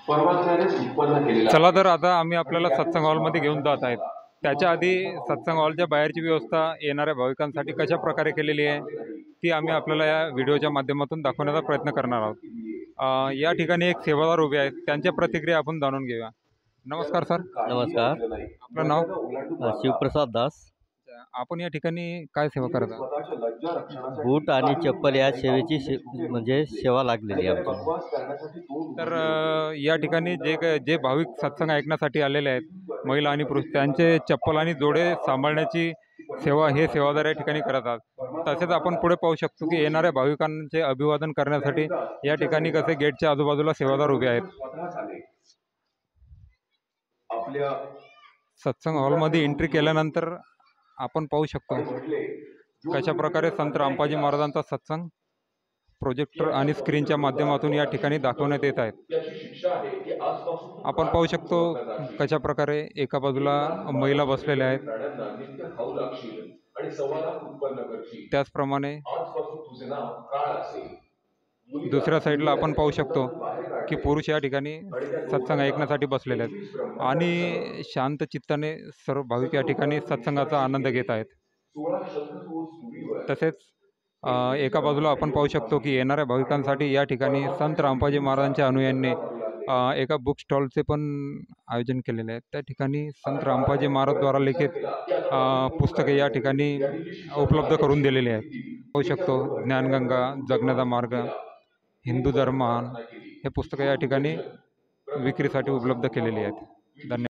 परमात्म्यानेच उत्पन्न केलेला चला आहे। तर आता आम्ही आपल्याला सत्संग हॉलमध्ये घेऊन जात आहेत। त्याच्या आधी सत्संग हॉलच्या बाहेरची व्यवस्था येणाऱ्या भाविकांसाठी कशा प्रकारे केलेली आहे ती आम्ही आपल्याला या व्हिडिओच्या माध्यमातून दाखवण्याचा प्रयत्न करणार आहोत। या ठिकाणी एक सेवादार उभे आहेत, त्यांच्या प्रतिक्रिया आपण जाणून घेऊया। नमस्कार सर, नमस्कार. आपलं नाव? शिवप्रसाद दास. आपण या ठिकाणी काय सेवा करत आहात? बूट आणि चप्पल या सेवेची म्हणजे सेवा लागलेली आहे आमची. तर या ठिकाणी जे भाविक सत्संग ऐकण्यासाठी आलेले आहेत, महिला आणि पुरुष, त्यांचे चप्पल आणि जोडे सांभाळण्याची सेवा हे सेवादार या ठिकाणी करत आहात। तसेच आपण पुढे पाहू शकतो की येणाऱ्या भाविकांचे अभिवादन करण्यासाठी या ठिकाणी कसे गेटच्या आजूबाजूला सेवादार उभे आहेत। सत्संग हॉलमध्ये एंट्री केल्यानंतर आपण पाहू शकतो कशा प्रकारे संत रामपाजी महाराजांचा सत्संग प्रोजेक्टर आणि स्क्रीनच्या माध्यमातून या ठिकाणी दाखवण्यात येत आहेत। आपण पाहू शकतो कशा प्रकारे एका बाजूला महिला बसलेल्या आहेत, त्याचप्रमाणे दुसऱ्या साईडला आपण पाहू शकतो की पुरुष या ठिकाणी सत्संग ऐकण्यासाठी बसलेले आहेत आणि शांत चित्ताने सर्व भाविक या ठिकाणी सत्संगाचा आनंद घेत आहेत। तसेच एका बाजूला आपण पाहू शकतो की येणाऱ्या भाविकांसाठी या ठिकाणी संत रामपाजी महाराजांच्या अनुयायांनी एका बुक स्टॉलचे पण आयोजन केलेले आहे। त्या ठिकाणी संत रामपाजी महाराजद्वारा लिखित पुस्तके या ठिकाणी उपलब्ध करून दिलेली आहेत। पाहू शकतो ज्ञानगंगा, जगण्याचा मार्ग, हिंदू धर्म महान हे पुस्तकं या ठिकाणी विक्रीसाठी उपलब्ध केलेली आहेत। धन्यवाद।